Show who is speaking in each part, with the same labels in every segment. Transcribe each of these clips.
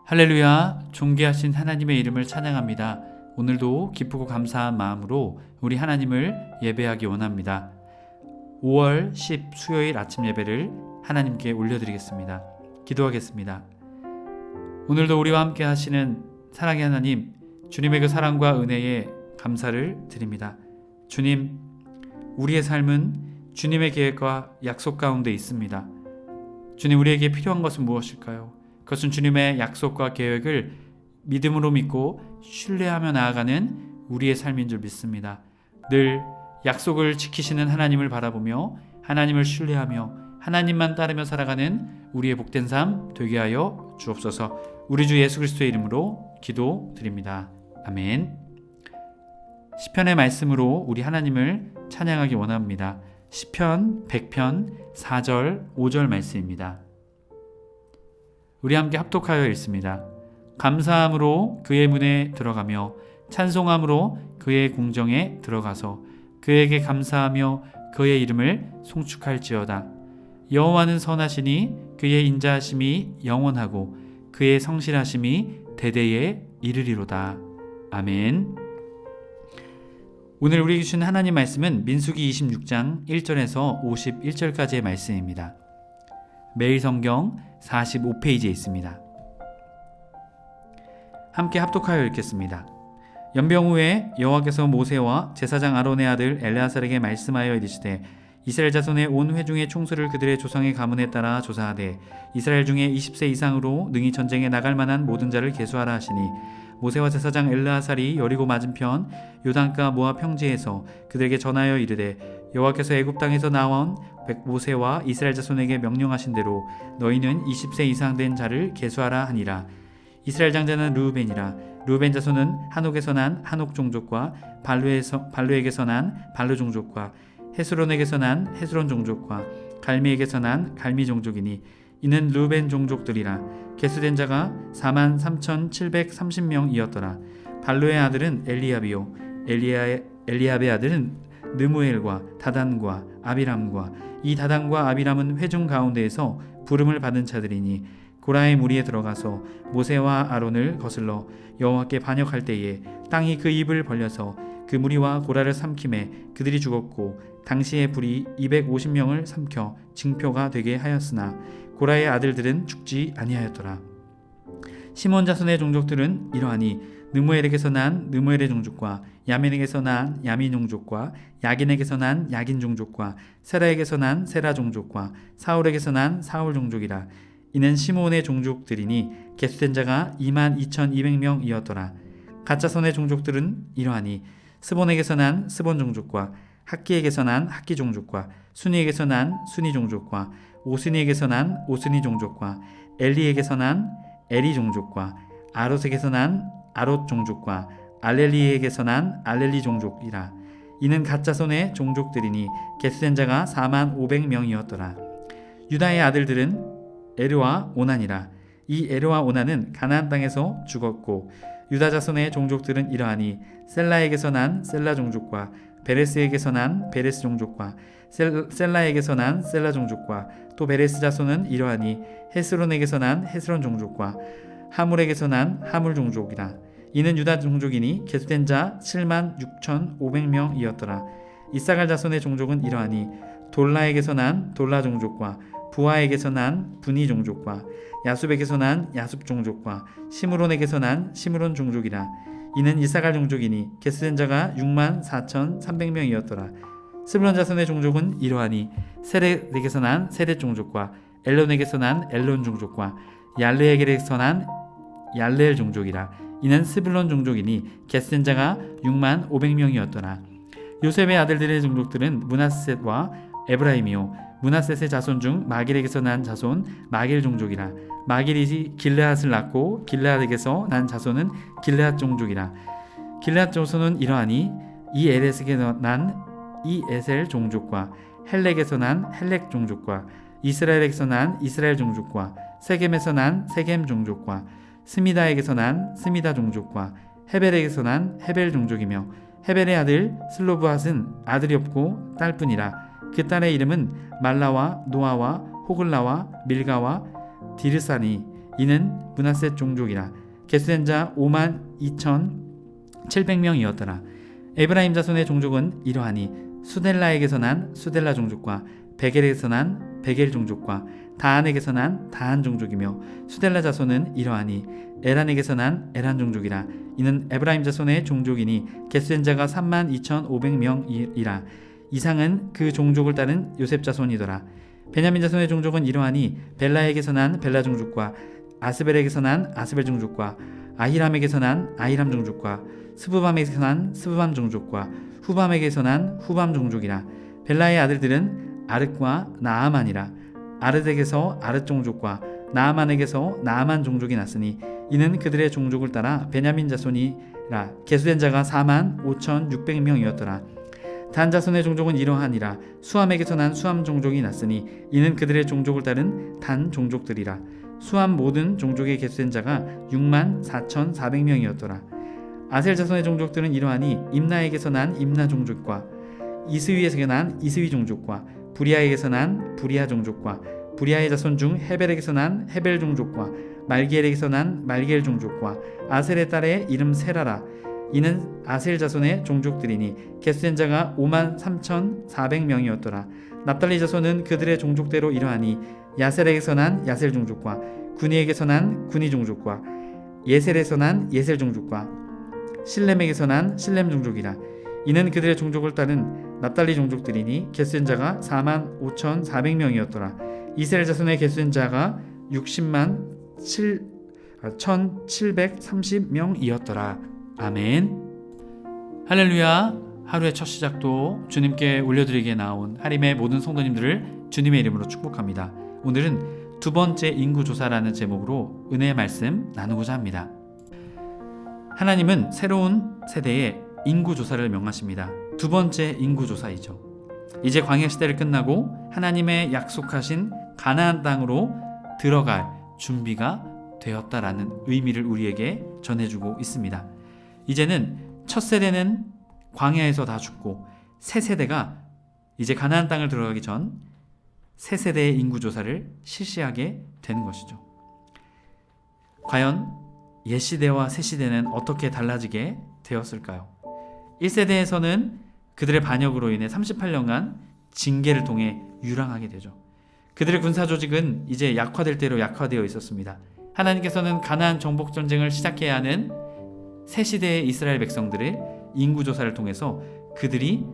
Speaker 1: 할렐루야, 존귀하신 하나님의 이름을 찬양합니다. 오늘도 기쁘고 감사한 마음으로 우리 하나님을 예배하기 원합니다. 5월 10 수요일 아침 예배를 하나님께 올려드리겠습니다. 기도하겠습니다. 오늘도 우리와 함께 하시는 사랑의 하나님, 주님의 그 사랑과 은혜에 감사를 드립니다. 주님, 우리의 삶은 주님의 계획과 약속 가운데 있습니다. 주님, 우리에게 필요한 것은 무엇일까요? 그것은 주님의 약속과 계획을 믿음으로 믿고 신뢰하며 나아가는 우리의 삶인 줄 믿습니다. 늘 약속을 지키시는 하나님을 바라보며 하나님을 신뢰하며 하나님만 따르며 살아가는 우리의 복된 삶 되게 하여 주옵소서. 우리 주 예수 그리스도의 이름으로 기도드립니다. 아멘. 시편의 말씀으로 우리 하나님을 찬양하기 원합니다. 시편 100편 4절 5절 말씀입니다. 우리 함께 합독하여 읽습니다. 감사함으로 그의 문에 들어가며 찬송함으로 그의 궁정에 들어가서 그에게 감사하며 그의 이름을 송축할지어다. 여호와는 선하시니 그의 인자하심이 영원하고 그의 성실하심이 대대에 이르리로다. 아멘. 오늘 우리에게 주신 하나님 말씀은 민수기 26장 1절에서 51절까지의 말씀입니다. 매일 성경 45페이지에 있습니다. 함께 합독하여 읽겠습니다. 연병 후에 여호와께서 모세와 제사장 아론의 아들 엘르아살에게 말씀하여 이르시되 이스라엘 자손의 온 회중의 총수를 그들의 조상의 가문에 따라 조사하되 이스라엘 중에 20세 이상으로 능히 전쟁에 나갈 만한 모든 자를 계수하라 하시니 모세와 제사장 엘르아살이 여리고 맞은편 요단가 모압 평지에서 그들에게 전하여 이르되 여호와께서 애굽 땅에서 나온 모세와 이스라엘 자손에게 명령하신 대로 너희는 20세 이상 된 자를 계수하라 하니라. 이스라엘 장자는 르우벤이라. 르우벤 자손은 한옥에서 난 한옥 종족과 발루에게서 난 발루 종족과 헤스론에게서 난 헤스론 종족과 갈미에게서 난 갈미 종족이니 이는 르우벤 종족들이라. 계수된 자가 43,730명이었더라. 발루의 아들은 엘리압이요 엘리압의 아들은 느무엘과 다단과 아비람과 이 다단과 아비람은 회중 가운데에서 부름을 받은 자들이니 고라의 무리에 들어가서 모세와 아론을 거슬러 여호와께 반역할 때에 땅이 그 입을 벌려서 그 무리와 고라를 삼킴에 그들이 죽었고 당시의 불이 250명을 삼켜 징표가 되게 하였으나 고라의 아들들은 죽지 아니하였더라. 시몬 자손의 종족들은 이러하니 느무엘에게서 난 느무엘의 종족과 야민에게서 난 야민 종족과 야긴에게서 난 야긴 종족과 세라에게서 난 세라 종족과 사울에게서 난 사울 종족이라. 이는 시몬의 종족들이니 계수된 자가 22,200명이었더라. 갓자손의 종족들은 이러하니 스본에게서 난 스본 종족과 학기에게서 난 학기 종족과 순이에게서 난 순이 종족과 오스니에게서 난 오스니 종족과 엘리에게서 난 에리 종족과 아롯에게서 난 아롯 종족과 알렐리에게서 난 알렐리 종족이라. 이는 갓자손의 종족들이니 계수된 자가 45,000명이었더라. 유다의 아들들은 에르와 오난이라. 이 에르와 오난은 가나안 땅에서 죽었고 유다 자손의 종족들은 이러하니 셀라에게서 난 셀라 종족과 베레스에게서 난 베레스 종족과 셀라에게서 난 셀라 종족과 또 베레스 자손은 이러하니 헤스론에게서 난 헤스론 종족과 하물에게서 난 하물 종족이라. 이는 유다 종족이니 계수된 자 76,500명이었더라. 이사갈 자손의 종족은 이러하니 돌라에게서 난 돌라 종족과 부하에게서 난 분이 종족과 야숲에게서 난 야숲 종족과 시므론에게서 난 시므론 종족이라. 이는 이사갈 종족이니 계수된 자가 64,300명이었더라. 스불론 자손의 종족은 이러하니 세렛에게서 난 세렛 종족과 엘론에게서 난 엘론 종족과 얄레에게서 난 얄레엘 종족이라. 이는 스불론 종족이니 계수된 자가 65,000명이었더라. 요셉의 아들들의 종족들은 므낫셋과 에브라임이요 므낫셋의 자손 중 마길에게서 난 자손 마길 종족이라. 마길이 길르앗을 낳고 길르앗에게서 난 자손은 길르앗 종족이라. 길르앗 자손은 이러하니 이엘에게서 난 이에셀 종족과 헬렉에서 난 헬렉 종족과 이스라엘에게서 난 이스라엘 종족과 세겜에서 난 세겜 종족과 스미다에게서 난 스미다 종족과 헤벨에게서 난 헤벨 종족이며 헤벨의 아들 슬로브핫은 아들이 없고 딸뿐이라. 그 딸의 이름은 말라와 노아와 호글라와 밀가와 디르사니 이는 므낫세 종족이라. 계수된 자 52,700명이었더라. 에브라임 자손의 종족은 이러하니 수델라에게서 난 수델라 종족과 베겔에게서 난 베겔 종족과 다한에게서 난 다한 종족이며, 수델라 자손은 이러하니 에란에게서 난 에란 종족이라. 이는 에브라임 자손의 종족이니 계수된 자가 32,500명이라. 이상은 그 종족을 따른 요셉 자손이더라. 베냐민 자손의 종족은 이러하니 벨라에게서 난 벨라 종족과 아스벨에게서 난 아스벨 종족과 아히람에게서 난 아히람 종족과 스브밤에게서 난 스브밤 종족과 후밤에게서 난 후밤 종족이라. 벨라의 아들들은 아르과 나아만이라. 아르덱에서 아르 종족과 나아만에게서 나아만 종족이 났으니 이는 그들의 종족을 따라 베냐민 자손이라. 계수된 자가 45,600명이었더라. 단 자손의 종족은 이러하니라. 수함에게서 난 수함 종족이 났으니 이는 그들의 종족을 따른 단 종족들이라. 수함 모든 종족의 계수된 자가 64,400명이었더라. 아셀 자손의 종족들은 이러하니 임나에게서 난 임나 종족과 이스위에서 난 이스위 종족과 부리아에게서 난 부리아 종족과 부리아의 자손 중 헤벨에게서 난 헤벨 종족과 말기엘에게서 난 말기엘 종족과 아셀의 딸의 이름 세라라. 이는 아셀 자손의 종족들이니 계수된 자가 53,400명이었더라. 납달리 자손은 그들의 종족대로 이러하니 야셀에게서 난 야셀 종족과 구니에게서 난 구니 종족과 예셀에서 난 예셀 종족과 실렘에게서 난 실렘 종족이라. 이는 그들의 종족을 따른 납달리 종족들이니 계수된 자가 45,400명이었더라. 이스라엘 자손의 계수된 자가 1,730명이었더라. 아멘. 할렐루야. 하루의 첫 시작도 주님께 올려드리기에 나온 하림의 모든 성도님들을 주님의 이름으로 축복합니다. 오늘은 두 번째 인구조사라는 제목으로 은혜의 말씀 나누고자 합니다. 하나님은 새로운 세대에 인구조사를 명하십니다. 두 번째 인구조사이죠. 이제 광야 시대를 끝나고 하나님의 약속하신 가나안 땅으로 들어갈 준비가 되었다라는 의미를 우리에게 전해주고 있습니다. 이제는 첫 세대는 광야에서 다 죽고 새 세대가 이제 가나안 땅을 들어가기 전 새 세대의 인구조사를 실시하게 되는 것이죠. 과연 옛 시대와 새 시대는 어떻게 달라지게 되었을까요? 1세대에서는 그들의 반역으로 인해 38년간 징계를 통해 유랑하게 되죠. 그들의 군사 조직은 이제 약화될 대로 약화되어 있었습니다. 하나님께서는 가나안 정복 전쟁을 시작해야 하는 새 시대의 이스라엘 백성들의 인구조사를 통해서 그들이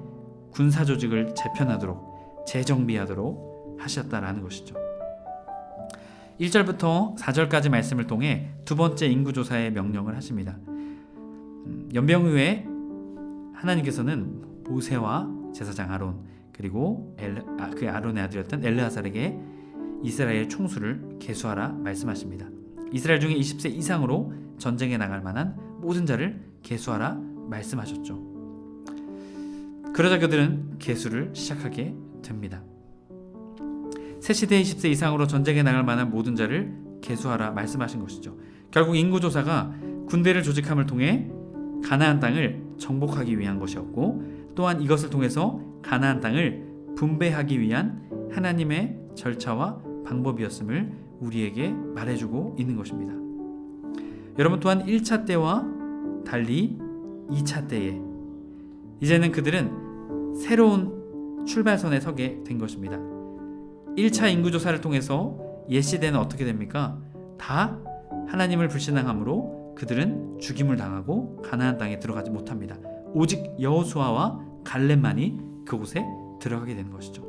Speaker 1: 군사 조직을 재편하도록 재정비하도록 하셨다라는 것이죠. 1절부터 4절까지 말씀을 통해 두 번째 인구조사의 명령을 하십니다. 연병 후에 하나님께서는 모세와 제사장 아론 그리고 그 아론의 아들이었던 엘르아살에게 이스라엘 총수를 계수하라 말씀하십니다. 이스라엘 중에 20세 이상으로 전쟁에 나갈 만한 모든 자를 계수하라 말씀하셨죠. 그러자 그들은 계수를 시작하게 됩니다. 새 시대의 20세 이상으로 전쟁에 나갈 만한 모든 자를 계수하라 말씀하신 것이죠. 결국 인구조사가 군대를 조직함을 통해 가나안 땅을 정복하기 위한 것이었고, 또한 이것을 통해서 가나안 땅을 분배하기 위한 하나님의 절차와 방법이었음을 우리에게 말해주고 있는 것입니다. 여러분, 또한 1차 때와 달리 2차 때에 이제는 그들은 새로운 출발선에 서게 된 것입니다. 1차 인구조사를 통해서 옛 시대는 어떻게 됩니까? 다 하나님을 불신앙함으로 그들은 죽임을 당하고 가나안 땅에 들어가지 못합니다. 오직 여호수아와 갈렙만이 그곳에 들어가게 되는 것이죠.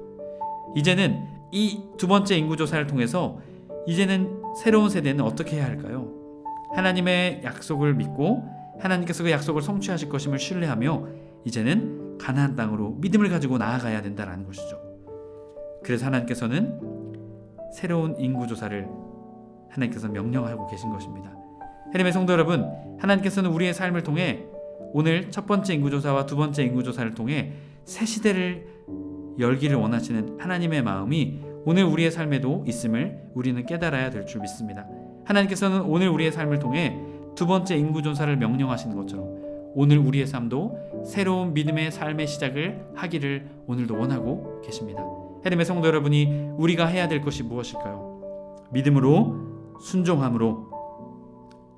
Speaker 1: 이제는 이 두 번째 인구조사를 통해서 이제는 새로운 세대는 어떻게 해야 할까요? 하나님의 약속을 믿고 하나님께서 그 약속을 성취하실 것임을 신뢰하며 이제는 가나안 땅으로 믿음을 가지고 나아가야 된다는 것이죠. 그래서 하나님께서는 새로운 인구조사를 하나님께서 명령하고 계신 것입니다. 하나님의 성도 여러분, 하나님께서는 우리의 삶을 통해 오늘 첫 번째 인구조사와 두 번째 인구조사를 통해 새 시대를 열기를 원하시는 하나님의 마음이 오늘 우리의 삶에도 있음을 우리는 깨달아야 될 줄 믿습니다. 하나님께서는 오늘 우리의 삶을 통해 두 번째 인구조사를 명령하시는 것처럼 오늘 우리의 삶도 새로운 믿음의 삶의 시작을 하기를 오늘도 원하고 계십니다. 하나님의 성도 여러분이 우리가 해야 될 것이 무엇일까요? 믿음으로 순종함으로,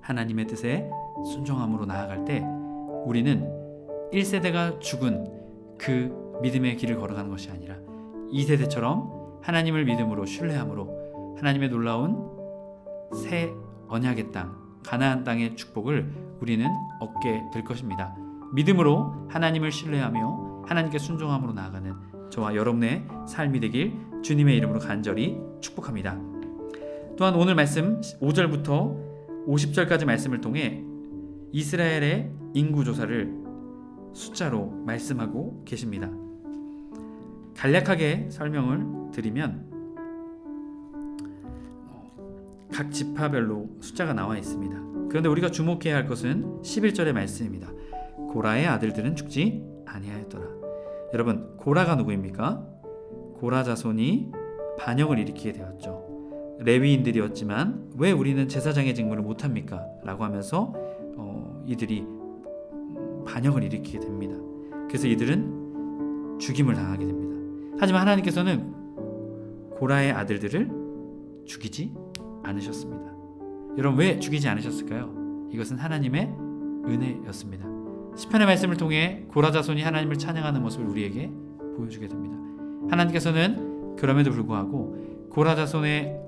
Speaker 1: 하나님의 뜻에 순종함으로 나아갈 때 우리는 1세대가 죽은 그 믿음의 길을 걸어가는 것이 아니라 2세대처럼 하나님을 믿음으로 신뢰함으로 하나님의 놀라운 새 언약의 땅, 가나안 땅의 축복을 우리는 얻게 될 것입니다. 믿음으로 하나님을 신뢰하며 하나님께 순종함으로 나아가는 저와 여러분의 삶이 되길 주님의 이름으로 간절히 축복합니다. 또한 오늘 말씀 5절부터 50절까지 말씀을 통해 이스라엘의 인구조사를 숫자로 말씀하고 계십니다. 간략하게 설명을 드리면 각 지파별로 숫자가 나와 있습니다. 그런데 우리가 주목해야 할 것은 11절의 말씀입니다. 고라의 아들들은 죽지 아니하였더라. 여러분, 고라가 누구입니까? 고라 자손이 반역을 일으키게 되었죠. 레위인들이었지만 왜 우리는 제사장의 직무를 못합니까? 라고 하면서 이들이 반역을 일으키게 됩니다. 그래서 이들은 죽임을 당하게 됩니다. 하지만 하나님께서는 고라의 아들들을 죽이지 않으셨습니다. 여러분, 왜 죽이지 않으셨을까요? 이것은 하나님의 은혜였습니다. 시편의 말씀을 통해 고라 자손이 하나님을 찬양하는 모습을 우리에게 보여주게 됩니다. 하나님께서는 그럼에도 불구하고 고라 자손의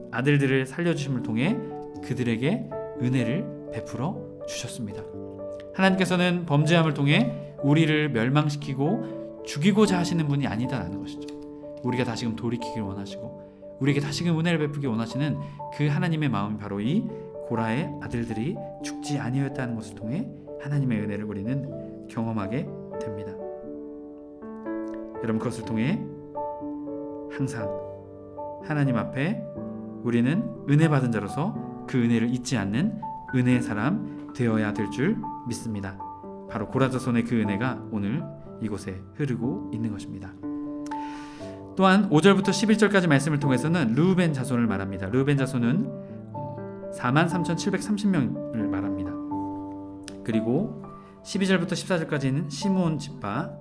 Speaker 1: 아들들을 살려주심을 통해 그들에게 은혜를 베풀어 주셨습니다. 하나님께서는 범죄함을 통해 우리를 멸망시키고 죽이고자 하시는 분이 아니다라는 것이죠. 우리가 다시금 돌이키길 원하시고 우리에게 다시금 은혜를 베푸기 원하시는 그 하나님의 마음이 바로 이 고라의 아들들이 죽지 아니하였다는 것을 통해 하나님의 은혜를 우리는 경험하게 됩니다. 여러분, 그것을 통해 항상 하나님 앞에 우리는 은혜 받은 자로서 그 은혜를 잊지 않는 은혜의 사람 되어야 될 줄 믿습니다. 바로 고라 자손의 그 은혜가 오늘 이곳에 흐르고 있는 것입니다. 또한 5절부터 11절까지 말씀을 통해서는 르우벤 자손을 말합니다. 르우벤 자손은 43,730명을 말합니다. 그리고 12절부터 14절까지는 시므온 지파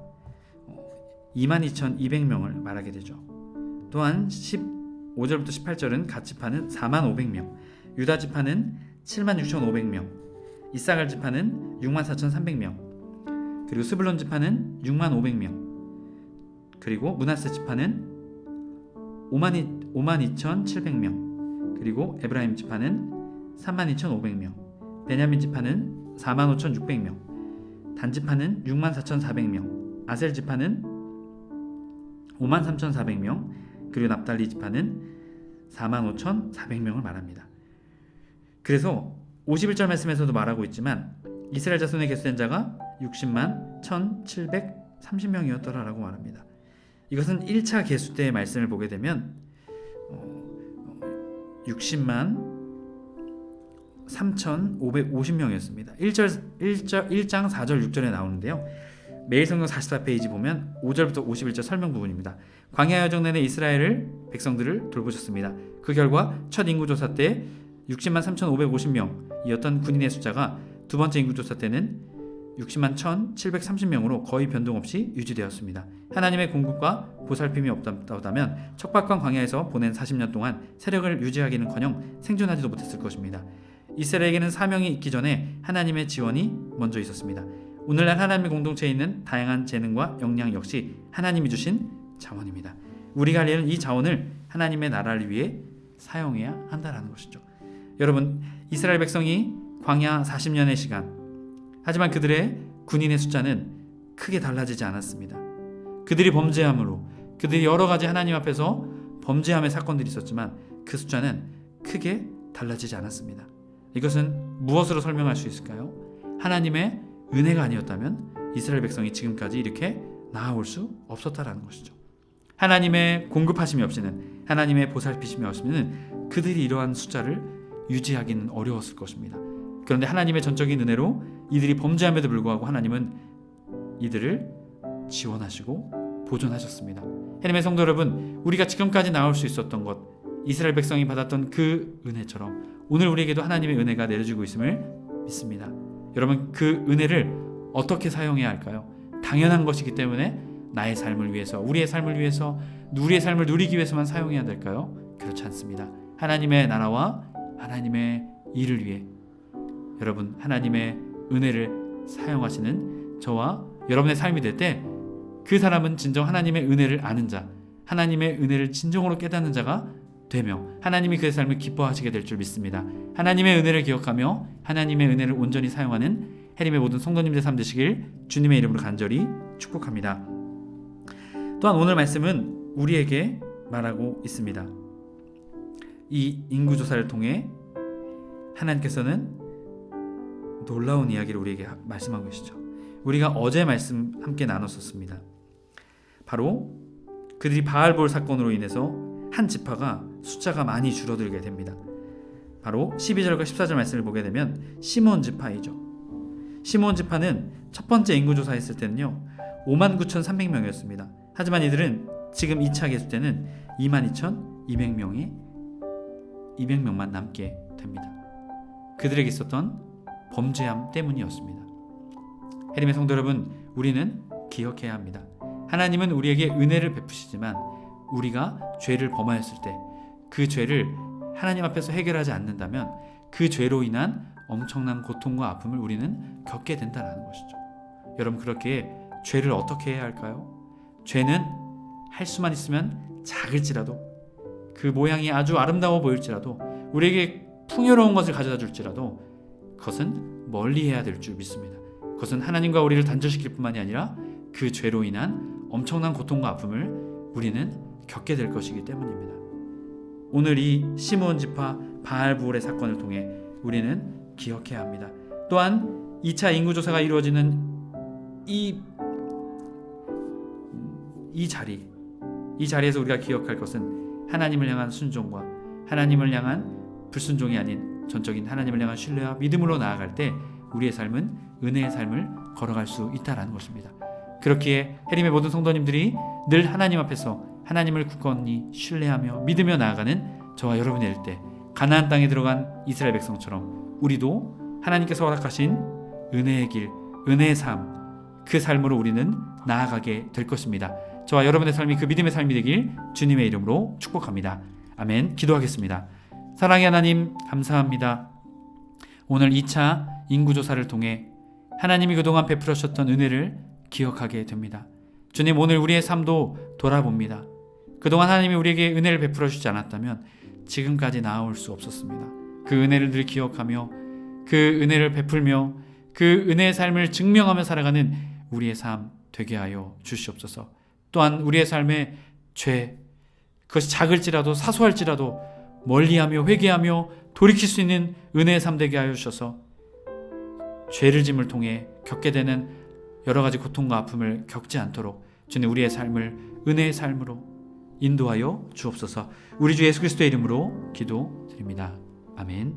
Speaker 1: 22,200명을 말하게 되죠. 또한 15절부터 18절은 갓 지파는 45,500명, 유다 지파는 76,500명, 이사갈 지파는 64,300명, 그리고 스불론 지파는 65,000명, 그리고 므낫세 지파는 52,700명, 그리고 에브라임 지파는 32,500명, 베냐민 지파는 45,600명, 단 지파는 64,400명, 아셀 지파는 53,400명, 그리고 납달리 지파는 45,400명을 말합니다. 그래서 51절 말씀에서도 말하고 있지만 이스라엘 자손의 계수된 자가 60만 1,730명이었더라라고 말합니다. 이것은 1차 계수 때의 말씀을 보게 되면 60만 3,550명이었습니다. 1장 4절 6절에 나오는데요. 매일 성경 44페이지 보면 5절부터 51절 설명 부분입니다. 광야 여정 내내 이스라엘을 백성들을 돌보셨습니다. 그 결과 첫 인구조사 때 60만 3,550명이었던 군인의 숫자가 두 번째 인구조사 때는 60만 1,730명으로 거의 변동 없이 유지되었습니다. 하나님의 공급과 보살핌이 없다면 척박한 광야에서 보낸 40년 동안 세력을 유지하기는커녕 생존하지도 못했을 것입니다. 이스라엘에게는 사명이 있기 전에 하나님의 지원이 먼저 있었습니다. 오늘날 하나님의 공동체에 있는 다양한 재능과 역량 역시 하나님이 주신 자원입니다. 우리가 할 일은 이 자원을 하나님의 나라를 위해 사용해야 한다는 것이죠. 여러분, 이스라엘 백성이 광야 40년의 시간, 하지만 그들의 군인의 숫자는 크게 달라지지 않았습니다. 그들이 범죄함으로, 그들이 여러 가지 하나님 앞에서 범죄함의 사건들이 있었지만 그 숫자는 크게 달라지지 않았습니다. 이것은 무엇으로 설명할 수 있을까요? 하나님의 은혜가 아니었다면 이스라엘 백성이 지금까지 이렇게 나아올 수 없었다라는 것이죠. 하나님의 공급하심이 없이는, 하나님의 보살피심이 없이는 그들이 이러한 숫자를 유지하기는 어려웠을 것입니다. 그런데 하나님의 전적인 은혜로 이들이 범죄함에도 불구하고 하나님은 이들을 지원하시고 보존하셨습니다. 하나님의 성도 여러분, 우리가 지금까지 나올 수 있었던 것, 이스라엘 백성이 받았던 그 은혜처럼 오늘 우리에게도 하나님의 은혜가 내려지고 있음을 믿습니다. 여러분, 그 은혜를 어떻게 사용해야 할까요? 당연한 것이기 때문에 나의 삶을 위해서, 우리의 삶을 위해서, 우리의 삶을 누리기 위해서만 사용해야 될까요? 그렇지 않습니다. 하나님의 나라와 하나님의 일을 위해 여러분 하나님의 은혜를 사용하시는 저와 여러분의 삶이 될 때 그 사람은 진정 하나님의 은혜를 아는 자, 하나님의 은혜를 진정으로 깨닫는 자가 되며 하나님이 그의 삶을 기뻐하시게 될 줄 믿습니다. 하나님의 은혜를 기억하며 하나님의 은혜를 온전히 사용하는 해림의 모든 성도님들 삶 되시길 주님의 이름으로 간절히 축복합니다. 또한 오늘 말씀은 우리에게 말하고 있습니다. 이 인구조사를 통해 하나님께서는 놀라운 이야기를 우리에게 말씀하고 계시죠. 우리가 어제 말씀 함께 나눴었습니다. 바로 그들이 바알볼 사건으로 인해서 한 지파가 숫자가 많이 줄어들게 됩니다. 바로 12절과 14절 말씀을 보게 되면 시므온 지파이죠. 시므온 지파는 첫 번째 인구조사했을 때는요 59,300명이었습니다. 하지만 이들은 지금 2차 계수 때는 22,200명만 남게 됩니다. 그들에게 있었던 범죄함 때문이었습니다. 해림의 성도 여러분, 우리는 기억해야 합니다. 하나님은 우리에게 은혜를 베푸시지만 우리가 죄를 범하였을 때 그 죄를 하나님 앞에서 해결하지 않는다면 그 죄로 인한 엄청난 고통과 아픔을 우리는 겪게 된다는 것이죠. 여러분, 그렇게 죄를 어떻게 해야 할까요? 죄는 할 수만 있으면 작을지라도 그 모양이 아주 아름다워 보일지라도 우리에게 풍요로운 것을 가져다 줄지라도 그것은 멀리해야 될 줄 믿습니다. 그것은 하나님과 우리를 단절시킬 뿐만이 아니라 그 죄로 인한 엄청난 고통과 아픔을 우리는 겪게 될 것이기 때문입니다. 오늘 이 시므온 지파 바알부올의 사건을 통해 우리는 기억해야 합니다. 또한 2차 인구조사가 이루어지는 이 자리에서 우리가 기억할 것은 하나님을 향한 순종과 하나님을 향한 불순종이 아닌 전적인 하나님을 향한 신뢰와 믿음으로 나아갈 때 우리의 삶은 은혜의 삶을 걸어갈 수 있다는 것입니다. 그렇기에 해림의 모든 성도님들이 늘 하나님 앞에서 하나님을 굳건히 신뢰하며 믿으며 나아가는 저와 여러분이 될 때 가나안 땅에 들어간 이스라엘 백성처럼 우리도 하나님께서 허락하신 은혜의 길, 은혜의 삶, 그 삶으로 우리는 나아가게 될 것입니다. 저와 여러분의 삶이 그 믿음의 삶이 되길 주님의 이름으로 축복합니다. 아멘. 기도하겠습니다. 사랑의 하나님, 감사합니다. 오늘 2차 인구조사를 통해 하나님이 그동안 베풀어 주셨던 은혜를 기억하게 됩니다. 주님, 오늘 우리의 삶도 돌아봅니다. 그동안 하나님이 우리에게 은혜를 베풀어 주지 않았다면 지금까지 나아올 수 없었습니다. 그 은혜를 늘 기억하며 그 은혜를 베풀며 그 은혜의 삶을 증명하며 살아가는 우리의 삶 되게 하여 주시옵소서. 또한 우리의 삶의 죄, 그것이 작을지라도 사소할지라도 멀리하며 회개하며 돌이킬 수 있는 은혜의 삶 되게 하여 주셔서 죄를 짐을 통해 겪게 되는 여러 가지 고통과 아픔을 겪지 않도록 주님 우리의 삶을 은혜의 삶으로 인도하여 주옵소서. 우리 주 예수 그리스도의 이름으로 기도드립니다. 아멘.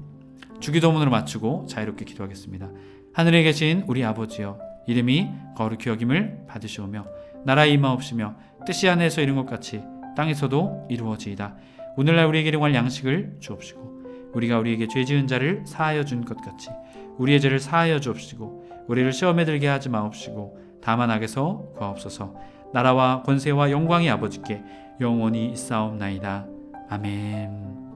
Speaker 1: 주기도문으로 마치고 자유롭게 기도하겠습니다. 하늘에 계신 우리 아버지여, 이름이 거룩히 여김을 받으시오며 나라의 임하옵시며 뜻이 하늘에서 이룬 것 같이 땅에서도 이루어지이다. 오늘날 우리에게 일용할 양식을 주옵시고 우리가 우리에게 죄 지은 자를 사하여 준 것 같이 우리의 죄를 사하여 주옵시고 우리를 시험에 들게 하지 마옵시고 다만 악에서 구하옵소서. 나라와 권세와 영광이 아버지께 영원히 있사옵나이다. 아멘.